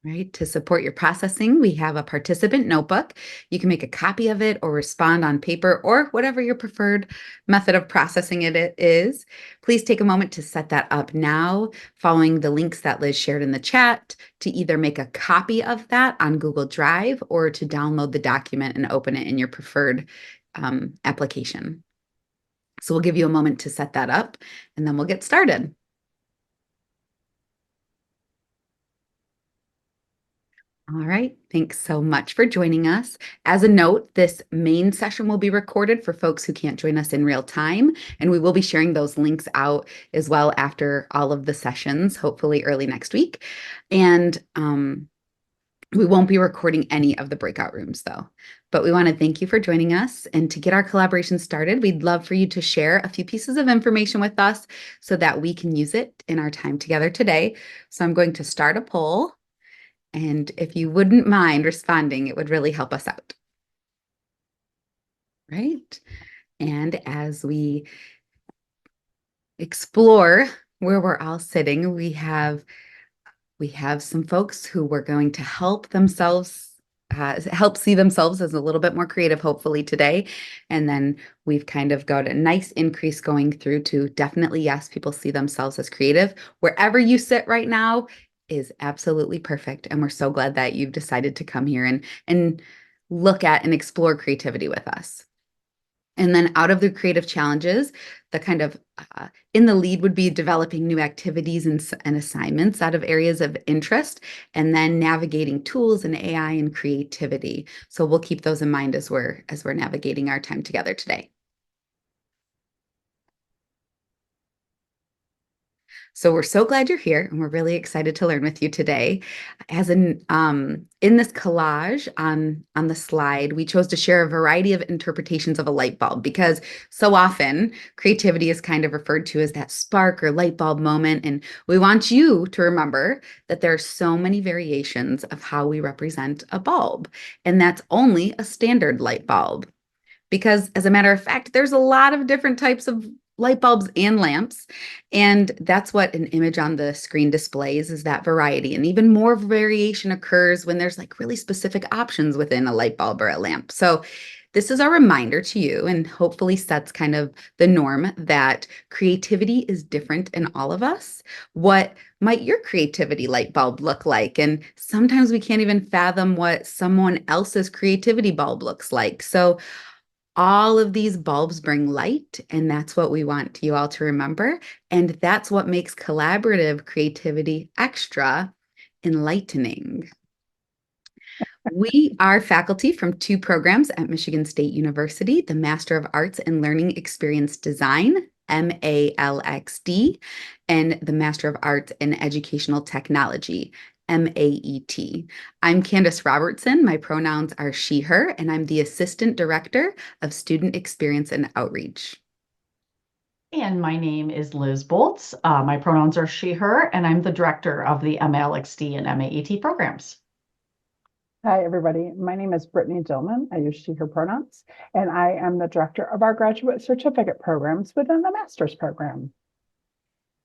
Right. To support your processing, we have a participant notebook. You can make a copy of it or respond on paper or whatever your preferred method of processing it is. Please take a moment to set that up now, following the links that Liz shared in the chat to either make a copy of that on Google Drive or to download the document and open it in your preferred application. So we'll give you a moment to set that up and then we'll get started. All right, thanks so much for joining us. As a note, this main session will be recorded for folks who can't join us in real time, and we will be sharing those links out as well after all of the sessions, hopefully early next week. And we won't be recording any of the breakout rooms though. But we want to thank you for joining us. And to get our collaboration started, we'd love for you to share a few pieces of information with us so that we can use it in our time together today. So I'm going to start a poll. And if you wouldn't mind responding, it would really help us out. Right? And as we explore where we're all sitting, we have some folks who were going to help see themselves as a little bit more creative, hopefully today. And then we've kind of got a nice increase going through to definitely, yes, people see themselves as creative. Wherever you sit right now is absolutely perfect. And we're so glad that you've decided to come here and look at and explore creativity with us. And then out of the creative challenges, the kind of in the lead would be developing new activities and assignments out of areas of interest, and then navigating tools and AI and creativity. So we'll keep those in mind as we're navigating our time together today. So we're so glad you're here, and we're really excited to learn with you today. As in this collage on the slide, we chose to share a variety of interpretations of a light bulb because so often creativity is kind of referred to as that spark or light bulb moment. And we want you to remember that there are so many variations of how we represent a bulb, and that's only a standard light bulb. Because as a matter of fact, there's a lot of different types of light bulbs and lamps. And that's what an image on the screen displays, is that variety. And even more variation occurs when there's like really specific options within a light bulb or a lamp. So this is our reminder to you and hopefully sets kind of the norm that creativity is different in all of us. What might your creativity light bulb look like? And sometimes we can't even fathom what someone else's creativity bulb looks like. So all of these bulbs bring light, and that's what we want you all to remember. And that's what makes collaborative creativity extra enlightening. We are faculty from two programs at Michigan State University, the Master of Arts in Learning Experience Design, MALXD, and the Master of Arts in Educational Technology, MAET. I'm Candace Robertson. My pronouns are she, her, and I'm the Assistant Director of Student Experience and Outreach. And my name is Liz Boltz. My pronouns are she, her, and I'm the director of the MALXD and MAET programs. Hi, everybody. My name is Brittany Dillman. I use she, her pronouns, and I am the director of our graduate certificate programs within the master's program.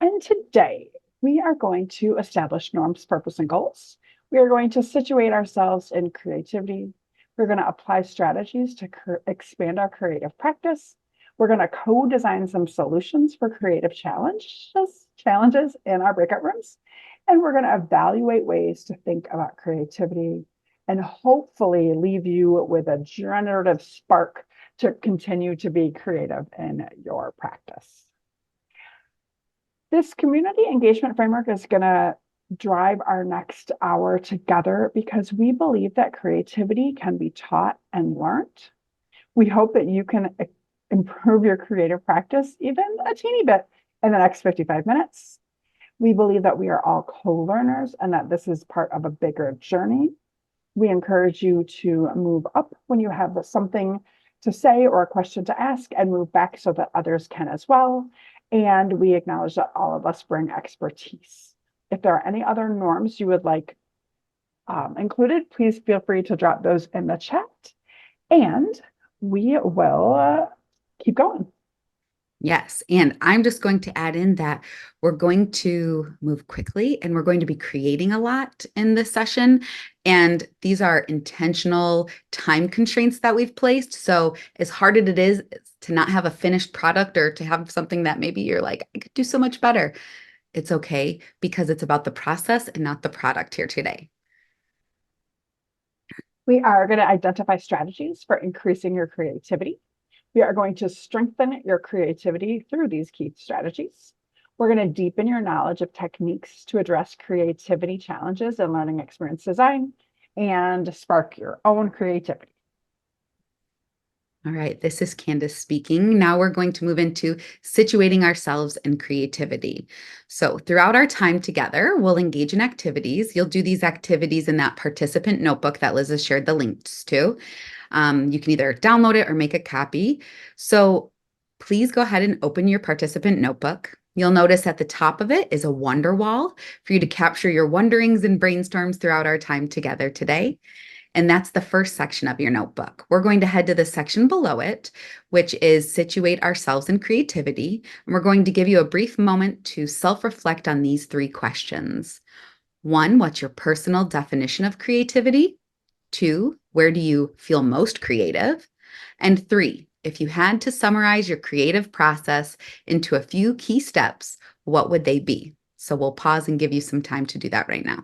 And today we are going to establish norms, purpose, and goals. We are going to situate ourselves in creativity. We're going to apply strategies to expand our creative practice. We're going to co-design some solutions for creative challenges in our breakout rooms. And we're going to evaluate ways to think about creativity and hopefully leave you with a generative spark to continue to be creative in your practice. This community engagement framework is going to drive our next hour together because we believe that creativity can be taught and learned. We hope that you can improve your creative practice even a teeny bit in the next 55 minutes. We believe that we are all co-learners and that this is part of a bigger journey. We encourage you to move up when you have something to say or a question to ask, and move back so that others can as well. And we acknowledge that all of us bring expertise. If there are any other norms you would like included, please feel free to drop those in the chat, and we will keep going. Yes. And I'm just going to add in that we're going to move quickly and we're going to be creating a lot in this session. And these are intentional time constraints that we've placed. So, as hard as it is to not have a finished product or to have something that maybe you're like, I could do so much better, it's okay because it's about the process and not the product here today. We are going to identify strategies for increasing your creativity. We are going to strengthen your creativity through these key strategies. We're going to deepen your knowledge of techniques to address creativity challenges in learning experience design and spark your own creativity. All right, this is Candace speaking. Now we're going to move into situating ourselves in creativity. So, throughout our time together, we'll engage in activities. You'll do these activities in that participant notebook that Liz has shared the links to. You can either download it or make a copy. So, please go ahead and open your participant notebook. You'll notice at the top of it is a wonder wall for you to capture your wonderings and brainstorms throughout our time together today. And that's the first section of your notebook. We're going to head to the section below it, which is situate ourselves in creativity. And we're going to give you a brief moment to self-reflect on these three questions. One, what's your personal definition of creativity? Two, where do you feel most creative? And three, if you had to summarize your creative process into a few key steps, what would they be? So we'll pause and give you some time to do that right now.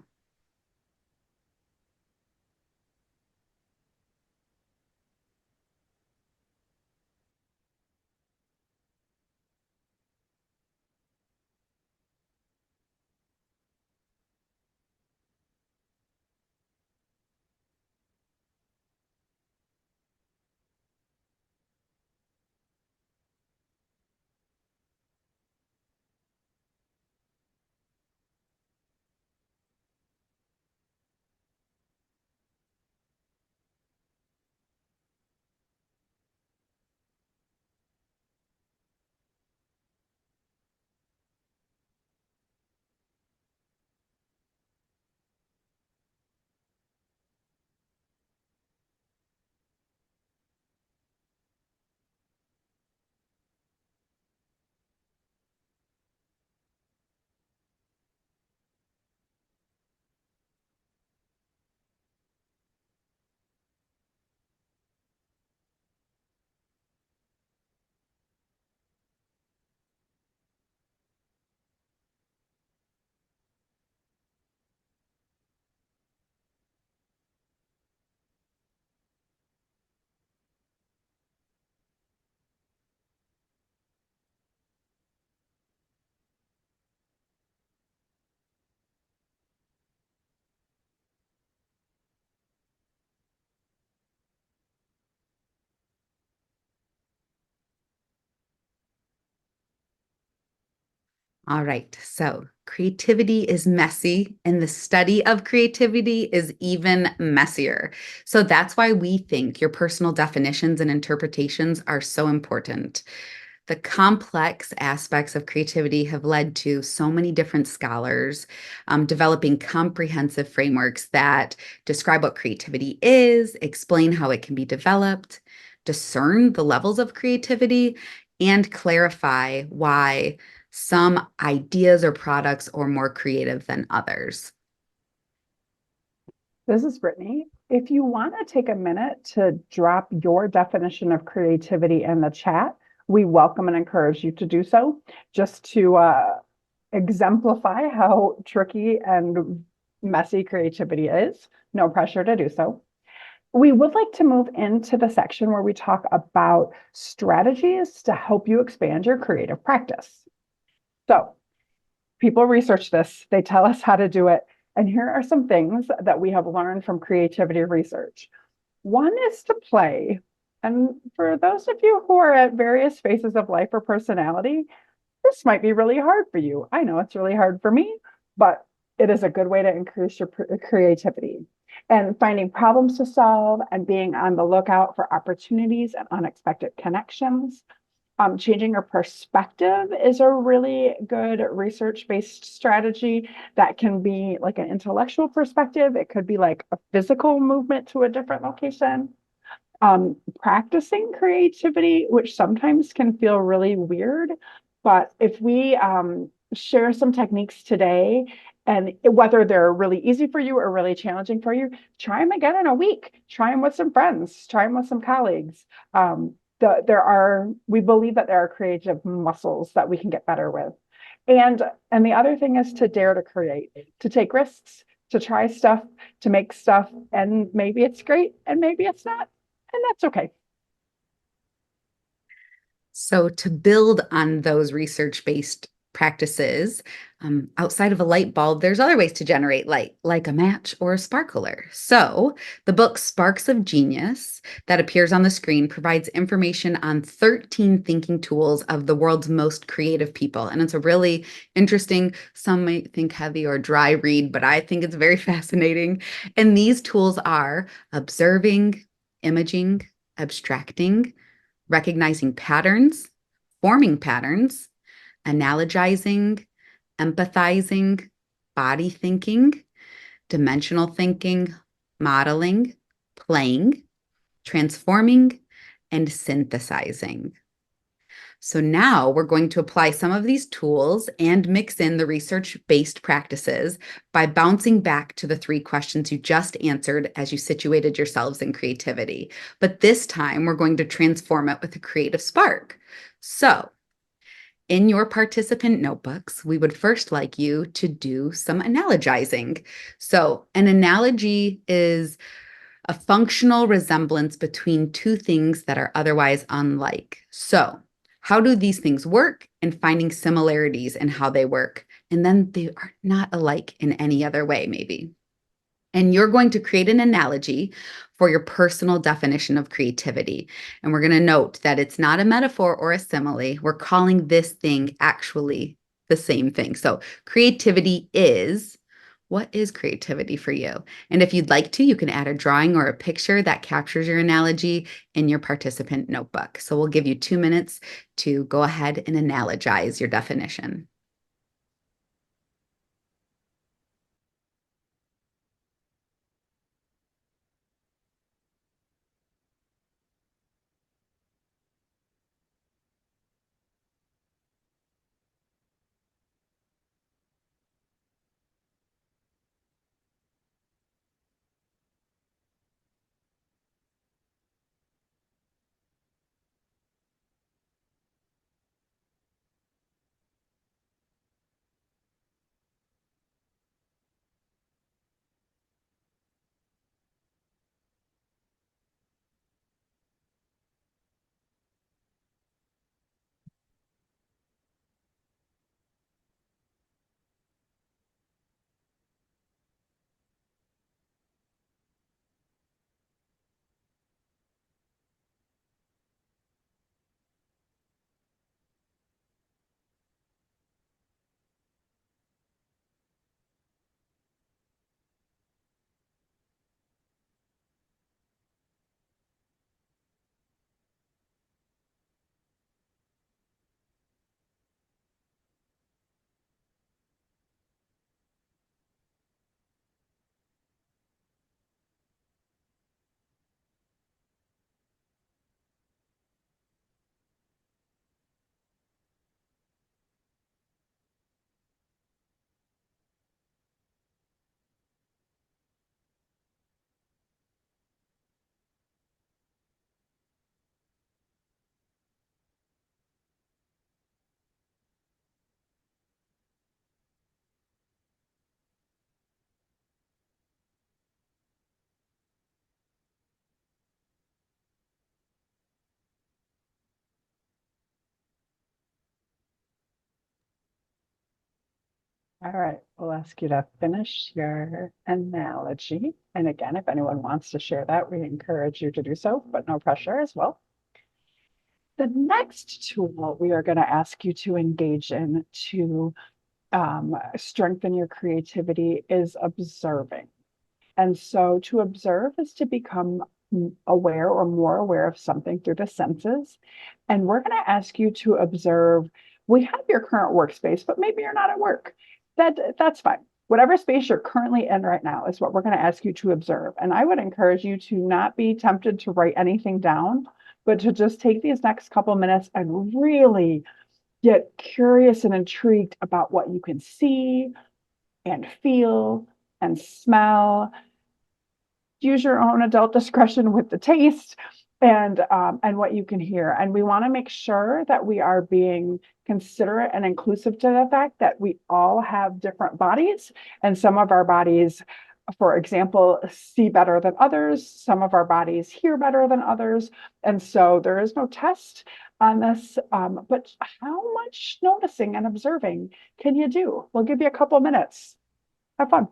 All right, so creativity is messy, and the study of creativity is even messier. So that's why we think your personal definitions and interpretations are so important. The complex aspects of creativity have led to so many different scholars developing comprehensive frameworks that describe what creativity is, explain how it can be developed, discern the levels of creativity, and clarify why some ideas or products are more creative than others. This is Brittany. If you want to take a minute to drop your definition of creativity in the chat, we welcome and encourage you to do so, just to exemplify how tricky and messy creativity is. No pressure to do so. We would like to move into the section where we talk about strategies to help you expand your creative practice. So, people research this, they tell us how to do it. And here are some things that we have learned from creativity research. One is to play. And for those of you who are at various phases of life or personality, this might be really hard for you. I know it's really hard for me, but it is a good way to increase your creativity. And finding problems to solve and being on the lookout for opportunities and unexpected connections. Changing your perspective is a really good research-based strategy that can be like an intellectual perspective. It could be like a physical movement to a different location. Practicing creativity, which sometimes can feel really weird. But if we share some techniques today, and whether they're really easy for you or really challenging for you, try them again in a week. Try them with some friends. Try them with some colleagues. We believe that there are creative muscles that we can get better with. And the other thing is to dare to create, to take risks, to try stuff, to make stuff, and maybe it's great and maybe it's not, and that's okay. So, to build on those research-based practices, outside of a light bulb, there's other ways to generate light, like a match or a sparkler. So, the book Sparks of Genius that appears on the screen provides information on 13 thinking tools of the world's most creative people. And it's a really interesting, some might think heavy or dry read, but I think it's very fascinating. And these tools are observing, imaging, abstracting, recognizing patterns, forming patterns, analogizing, empathizing, body thinking, dimensional thinking, modeling, playing, transforming, and synthesizing. So now we're going to apply some of these tools and mix in the research-based practices by bouncing back to the 3 questions you just answered as you situated yourselves in creativity. But this time we're going to transform it with a creative spark. So in your participant notebooks, we would first like you to do some analogizing. So an analogy is a functional resemblance between 2 things that are otherwise unlike. So how do these things work, and finding similarities in how they work? And then they are not alike in any other way, maybe. And you're going to create an analogy for your personal definition of creativity. And we're going to note that it's not a metaphor or a simile. We're calling this thing actually the same thing. So creativity is, what is creativity for you? And if you'd like to, you can add a drawing or a picture that captures your analogy in your participant notebook. So we'll give you 2 minutes to go ahead and analogize your definition. All right, we'll ask you to finish your analogy. And again, if anyone wants to share that, we encourage you to do so, but no pressure as well. The next tool we are going to ask you to engage in to strengthen your creativity is observing. And so to observe is to become aware or more aware of something through the senses. And we're going to ask you to observe. We have your current workspace, but maybe you're not at work. That's fine. whatever space you're currently in right now is what we're going to ask you to observe. And I would encourage you to not be tempted to write anything down, but to just take these next couple minutes and really get curious and intrigued about what you can see and feel and smell. Use your own adult discretion with the taste and what you can hear. And we want to make sure that we are being considerate and inclusive to the fact that we all have different bodies, and some of our bodies, for example, see better than others. Some of our bodies hear better than others. And so there is no test on this, but how much noticing and observing can you do? We'll give you a couple minutes. Have fun.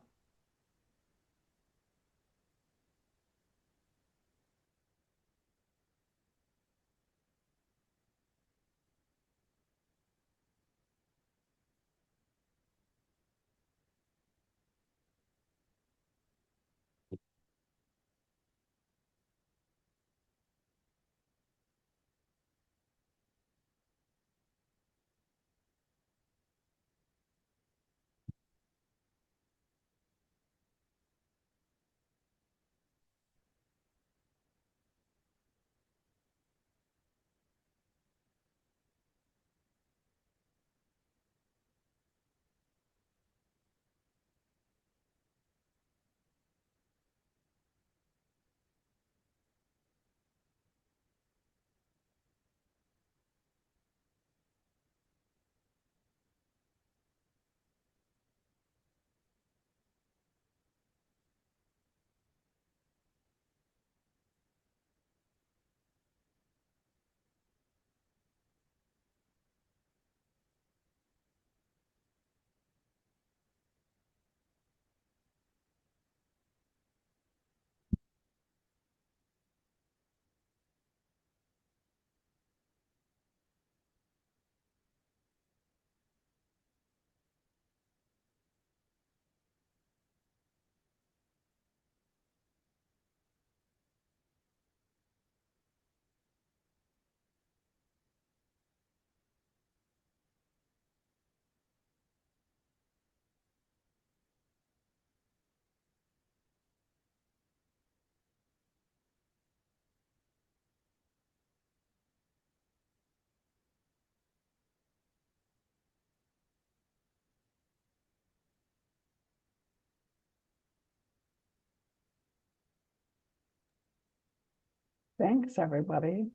Thanks, everybody.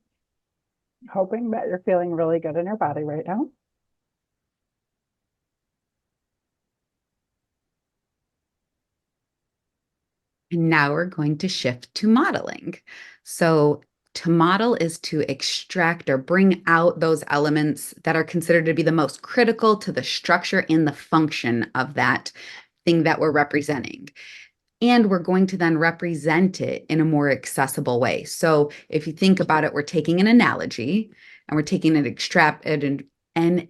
Hoping that you're feeling really good in your body right now. And now we're going to shift to modeling. So to model is to extract or bring out those elements that are considered to be the most critical to the structure and the function of that thing that we're representing. And we're going to then represent it in a more accessible way. So if you think about it, we're taking an analogy and we're taking an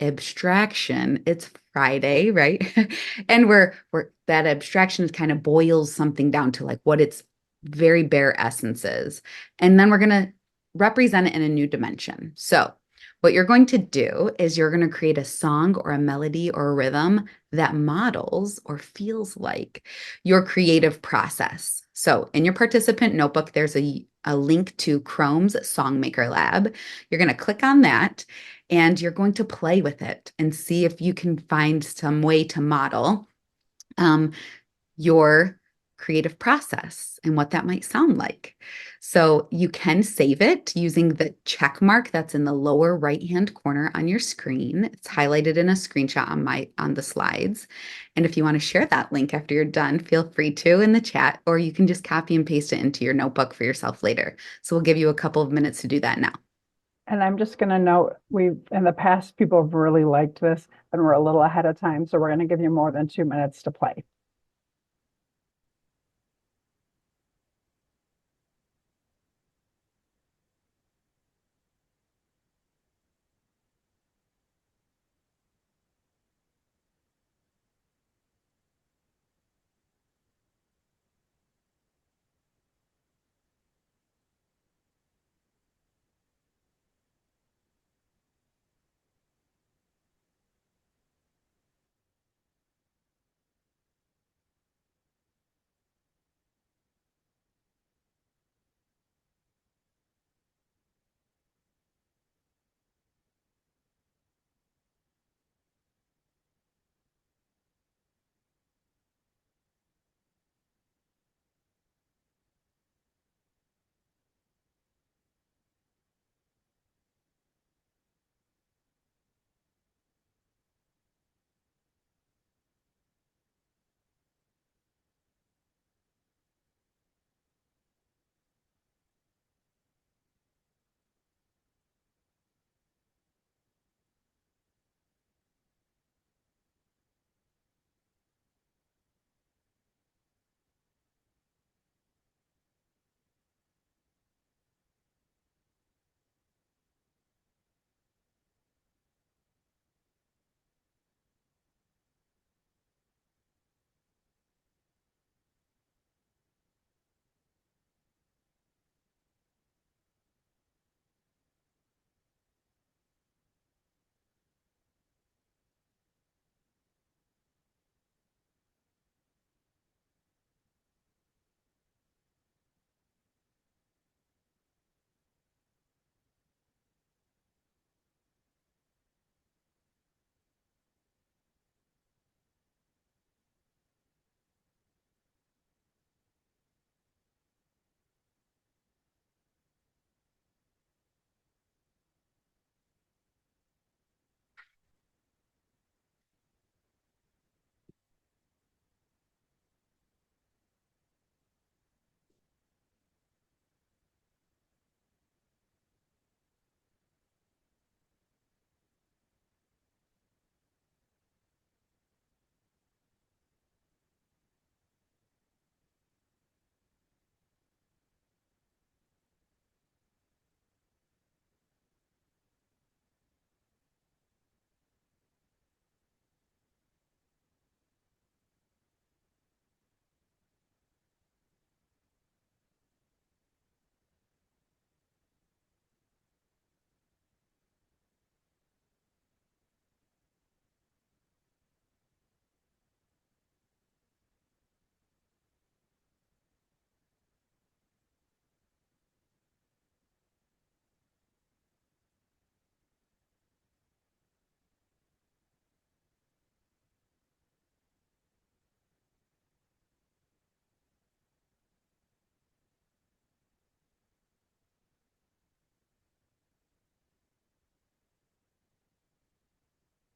abstraction. It's Friday, right? And we're that abstraction kind of boils something down to like what its very bare essence is. And then we're going to represent it in a new dimension. So what you're going to do is you're going to create a song or a melody or a rhythm that models or feels like your creative process. So in your participant notebook, there's a link to Chrome's Songmaker Lab. You're going to click on that and you're going to play with it and see if you can find some way to model your creative process and what that might sound like. So you can save it using the check mark that's in the lower right-hand corner on your screen. It's highlighted in a screenshot on the slides. And if you want to share that link after you're done, feel free to in the chat, or you can just copy and paste it into your notebook for yourself later. So we'll give you a couple of minutes to do that now. And I'm just going to note, in the past, people have really liked this and we're a little ahead of time. So we're going to give you more than 2 minutes to play.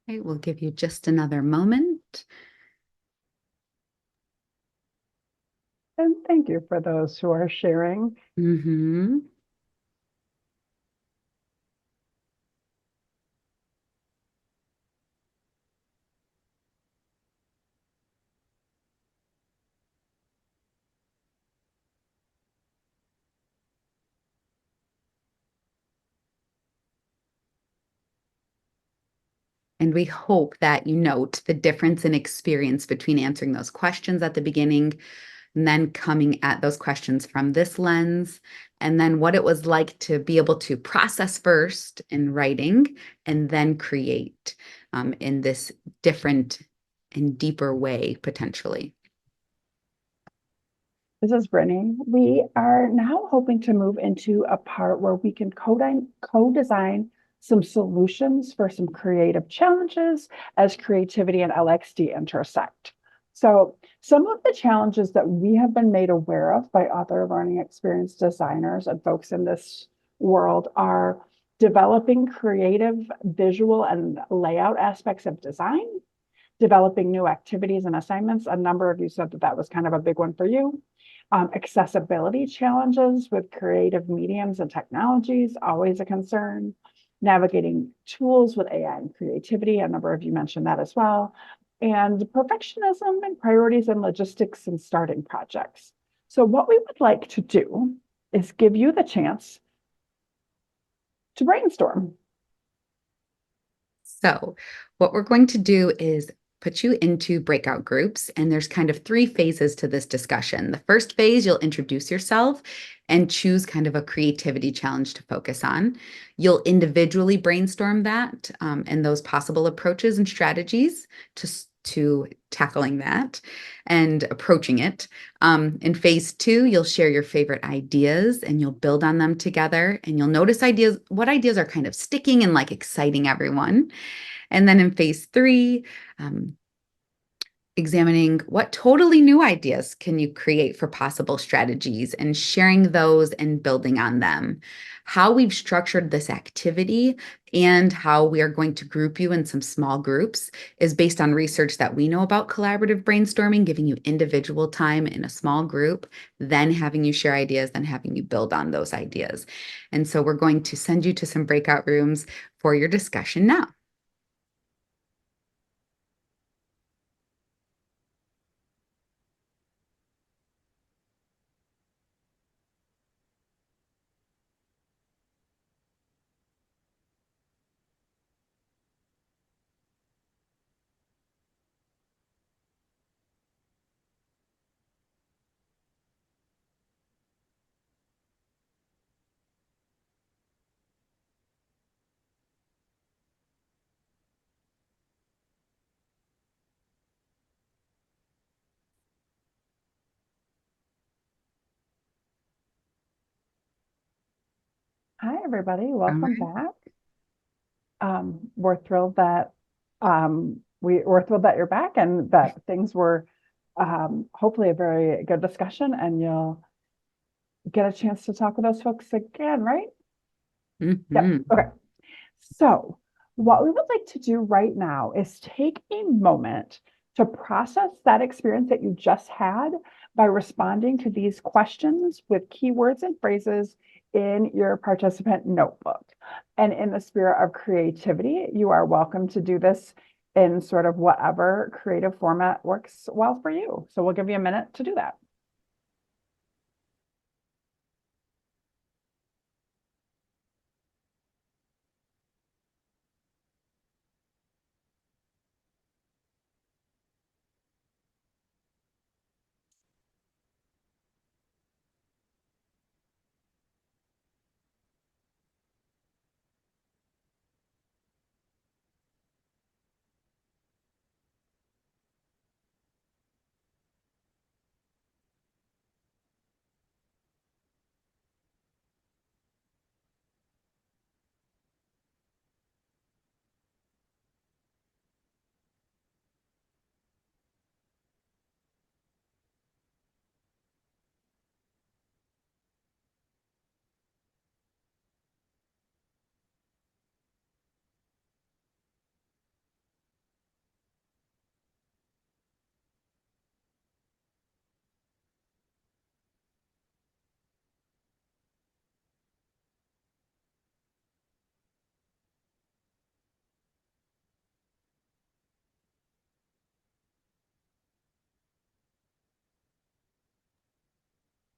Okay, we'll give you just another moment. And thank you for those who are sharing. Mm-hmm. And we hope that you note the difference in experience between answering those questions at the beginning and then coming at those questions from this lens, and then what it was like to be able to process first in writing and then create in this different and deeper way, potentially. This is Brittany. We are now hoping to move into a part where we can co-design some solutions for some creative challenges as creativity and LXD intersect. So some of the challenges that we have been made aware of by other learning experience designers and folks in this world are developing creative visual and layout aspects of design, developing new activities and assignments. A number of you said that that was kind of a big one for you. Accessibility challenges with creative mediums and technologies, always a concern. Navigating tools with AI and creativity, a number of you mentioned that as well. And perfectionism and priorities and logistics and starting projects. So what we would like to do is give you the chance to brainstorm. So, what we're going to do is put you into breakout groups, and there's kind of three phases to this discussion. The first phase, you'll introduce yourself and choose kind of a creativity challenge to focus on. You'll individually brainstorm that and those possible approaches and strategies to tackling that and approaching it. In phase two, you'll share your favorite ideas and you'll build on them together. And you'll notice what ideas are kind of sticking and like exciting everyone. And then in phase three, um, examining what totally new ideas can you create for possible strategies and sharing those and building on them. How we've structured this activity and how we are going to group you in some small groups is based on research that we know about collaborative brainstorming, giving you individual time in a small group, then having you share ideas, then having you build on those ideas. And so we're going to send you to some breakout rooms for your discussion now. Hi, everybody. All Welcome right. back. We're thrilled that we're thrilled that you're back and that things were hopefully a very good discussion and you'll get a chance to talk with those folks again, right? Yep. Mhm. Okay. So what we would like to do right now is take a moment to process that experience that you just had by responding to these questions with keywords and phrases in your participant notebook. And in the spirit of creativity, you are welcome to do this in sort of whatever creative format works well for you. So we'll give you a minute to do that.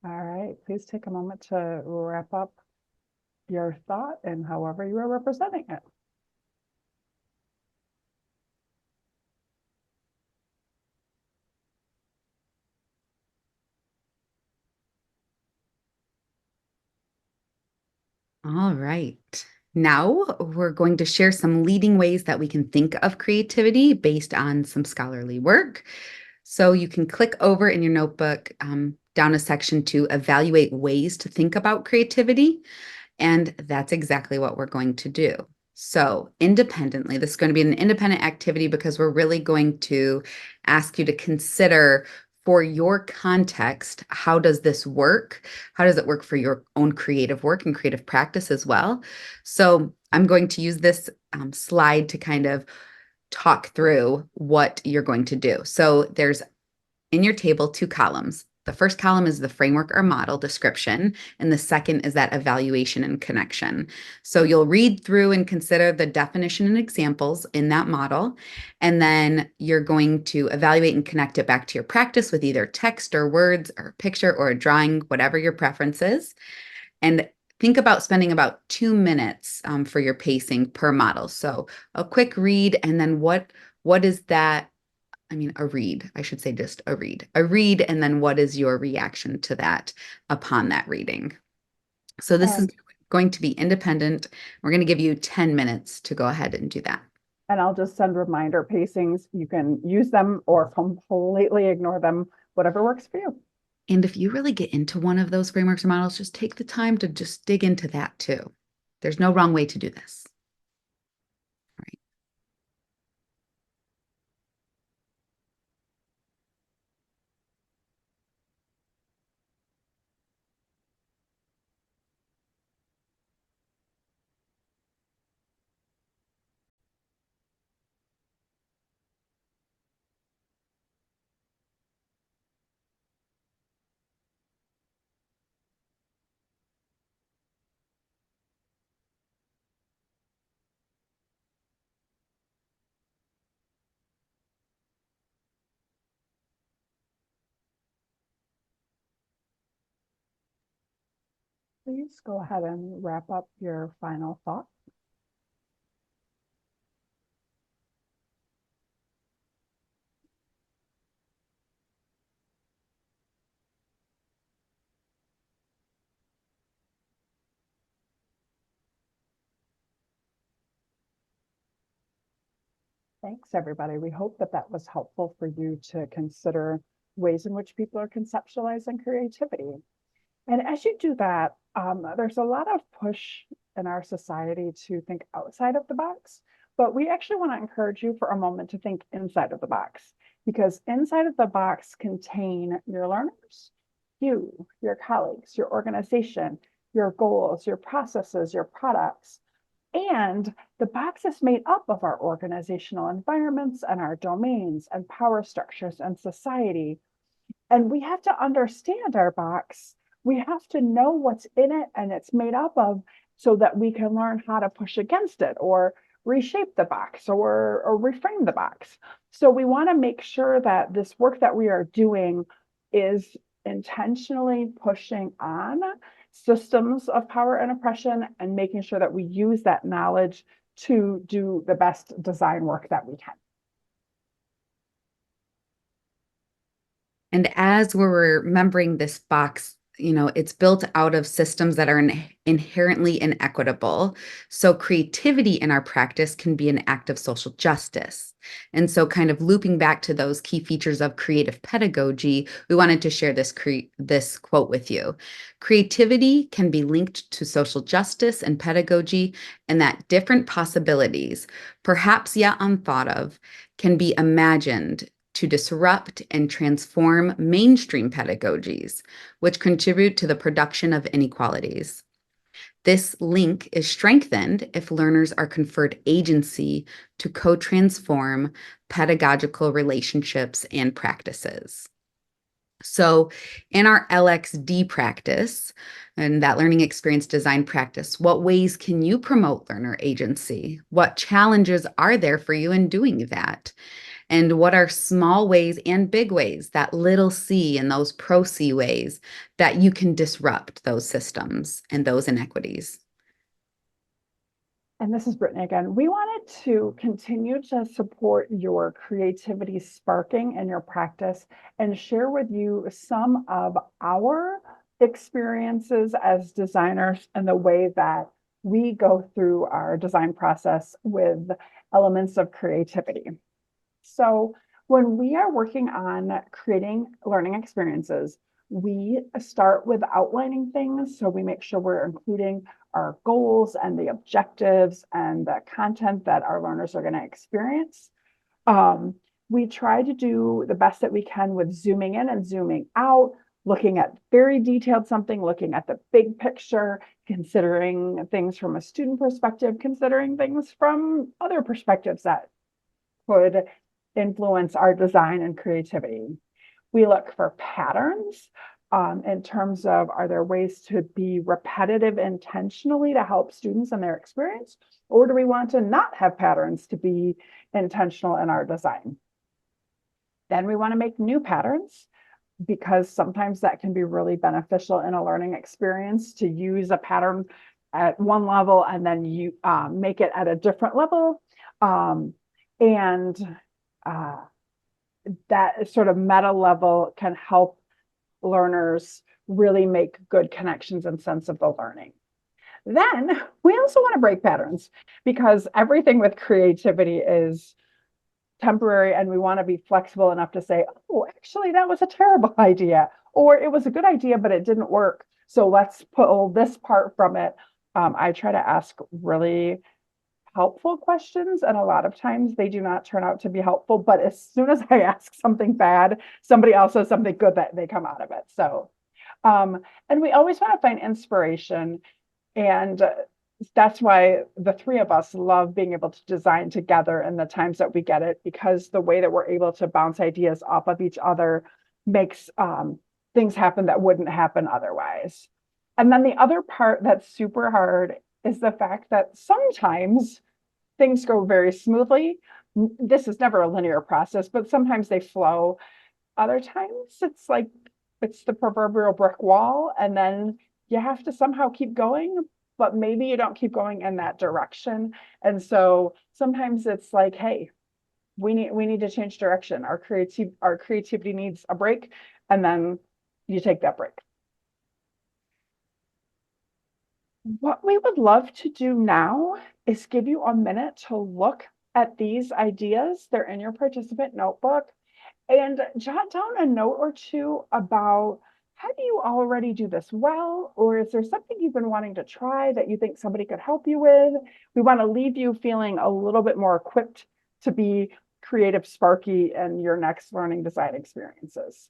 All right, please take a moment to wrap up your thought and however you are representing it. All right. Now we're going to share some leading ways that we can think of creativity based on some scholarly work. So you can click over in your notebook down a section to evaluate ways to think about creativity. And that's exactly what we're going to do. So independently, this is going to be an independent activity because we're really going to ask you to consider for your context, how does this work? How does it work for your own creative work and creative practice as well? So I'm going to use this slide to kind of talk through what you're going to do. So there's in your table two columns. The first column is the framework or model description, and the second is that evaluation and connection. So you'll read through and consider the definition and examples in that model, and then you're going to evaluate and connect it back to your practice with either text or words or a picture or a drawing, whatever your preference is. And think about spending about 2 minutes for your pacing per model. So a quick read, and then what is that? I mean, a read, I should say just a read. A read, and then what is your reaction to that upon that reading? So this is going to be independent. We're going to give you 10 minutes to go ahead and do that. And I'll just send reminder pacings. You can use them or completely ignore them, whatever works for you. And if you really get into one of those frameworks or models, just take the time to just dig into that too. There's no wrong way to do this. All right. Please go ahead and wrap up your final thought. Thanks, everybody. We hope that that was helpful for you to consider ways in which people are conceptualizing creativity. And as you do that, there's a lot of push in our society to think outside of the box, but we actually want to encourage you for a moment to think inside of the box, because inside of the box contain your learners, you, your colleagues, your organization, your goals, your processes, your products. And the box is made up of our organizational environments and our domains and power structures and society. And we have to understand our box. We have to know what's in it and it's made up of so that we can learn how to push against it or reshape the box or reframe the box. So we want to make sure that this work that we are doing is intentionally pushing on systems of power and oppression and making sure that we use that knowledge to do the best design work that we can. And as we're remembering this box, it's built out of systems that are inherently inequitable. So creativity in our practice can be an act of social justice. And so kind of looping back to those key features of creative pedagogy, we wanted to share this quote with you. Creativity can be linked to social justice and pedagogy, and that different possibilities, perhaps yet unthought of, can be imagined to disrupt and transform mainstream pedagogies, which contribute to the production of inequalities. This link is strengthened if learners are conferred agency to co-transform pedagogical relationships and practices. So in our LXD practice and that learning experience design practice, what ways can you promote learner agency? What challenges are there for you in doing that? And what are small ways and big ways, that little c and those pro C ways that you can disrupt those systems and those inequities? And this is Brittany again. We wanted to continue to support your creativity sparking in your practice and share with you some of our experiences as designers and the way that we go through our design process with elements of creativity. So when we are working on creating learning experiences, we start with outlining things. So we make sure we're including our goals and the objectives and the content that our learners are going to experience. We try to do the best that we can with zooming in and zooming out, looking at very detailed something, looking at the big picture, considering things from a student perspective, considering things from other perspectives that could influence our design and creativity. We look for patterns in terms of, are there ways to be repetitive intentionally to help students in their experience? Or do we want to not have patterns to be intentional in our design? Then we want to make new patterns, because sometimes that can be really beneficial in a learning experience to use a pattern at one level and then you make it at a different level. And that sort of meta level can help learners really make good connections and sense of the learning. Then we also want to break patterns, because everything with creativity is temporary and we want to be flexible enough to say, oh, actually, that was a terrible idea, or it was a good idea, but it didn't work. So let's pull this part from it. I try to ask really helpful questions, and a lot of times they do not turn out to be helpful, but as soon as I ask something bad, somebody else says something good that they come out of it. So and we always want to find inspiration, and that's why the three of us love being able to design together in the times that we get it, because the way that we're able to bounce ideas off of each other makes things happen that wouldn't happen otherwise. And then the other part that's super hard is the fact that sometimes things go very smoothly. This is never a linear process, but sometimes they flow. Other times it's like it's the proverbial brick wall, and then you have to somehow keep going, but maybe you don't keep going in that direction. And so sometimes it's like, hey, we need to change direction. Our creativity needs a break, and then you take that break. What we would love to do now is give you a minute to look at these ideas. They're in your participant notebook, and jot down a note or two about, how do you already do this well? Or is there something you've been wanting to try that you think somebody could help you with? We want to leave you feeling a little bit more equipped to be creative, sparky in your next learning design experiences.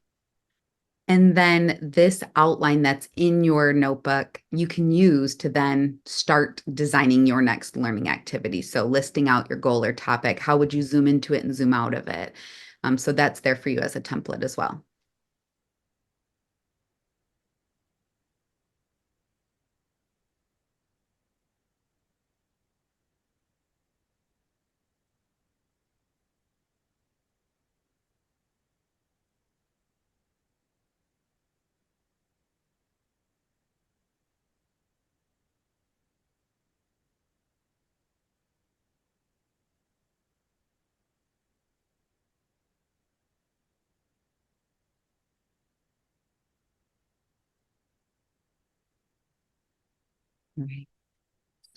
And then this outline that's in your notebook, you can use to then start designing your next learning activity. So listing out your goal or topic, how would you zoom into it and zoom out of it? So that's there for you as a template as well. All right.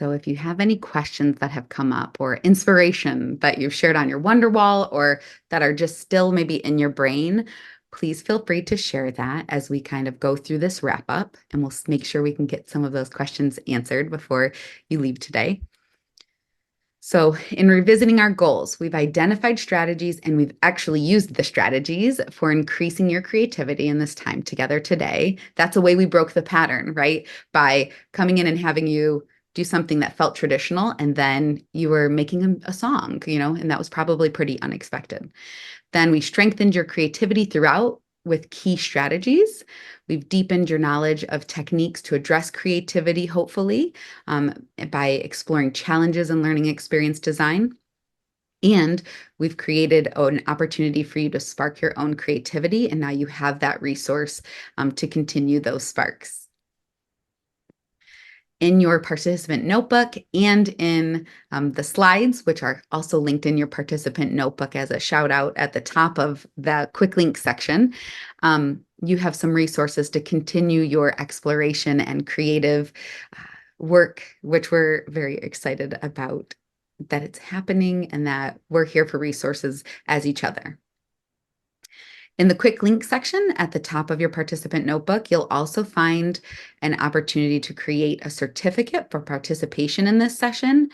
So if you have any questions that have come up or inspiration that you've shared on your Wonder Wall or that are just still maybe in your brain, please feel free to share that as we kind of go through this wrap up, and we'll make sure we can get some of those questions answered before you leave today. So in revisiting our goals, we've identified strategies and we've actually used the strategies for increasing your creativity in this time together today. That's a way we broke the pattern, right? By coming in and having you do something that felt traditional, and then you were making a song, and that was probably pretty unexpected. Then we strengthened your creativity throughout with key strategies. We've deepened your knowledge of techniques to address creativity, hopefully, by exploring challenges in learning experience design. And we've created an opportunity for you to spark your own creativity. And now you have that resource to continue those sparks. In your participant notebook and in the slides, which are also linked in your participant notebook as a shout out at the top of the quick link section, you have some resources to continue your exploration and creative work, which we're very excited about that it's happening and that we're here for resources as each other. In the quick link section at the top of your participant notebook, you'll also find an opportunity to create a certificate for participation in this session.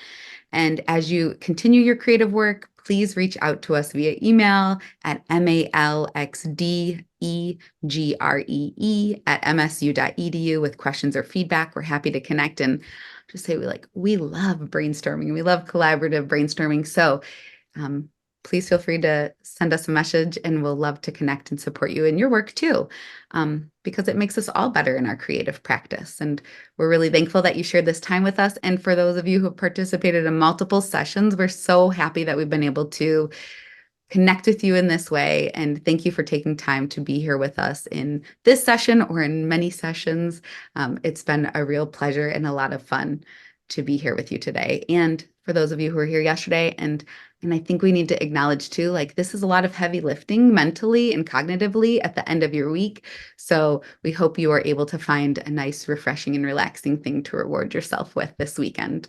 And as you continue your creative work, please reach out to us via email at malxdegre@msu.edu with questions or feedback. We're happy to connect and just say we love brainstorming. We love collaborative brainstorming. So please feel free to send us a message and we'll love to connect and support you in your work too, because it makes us all better in our creative practice. And we're really thankful that you shared this time with us. And for those of you who have participated in multiple sessions, we're so happy that we've been able to connect with you in this way. And thank you for taking time to be here with us in this session or in many sessions. It's been a real pleasure and a lot of fun to be here with you today. And for those of you who were here yesterday, and I think we need to acknowledge too, this is a lot of heavy lifting mentally and cognitively at the end of your week. So we hope you are able to find a nice, refreshing and relaxing thing to reward yourself with this weekend.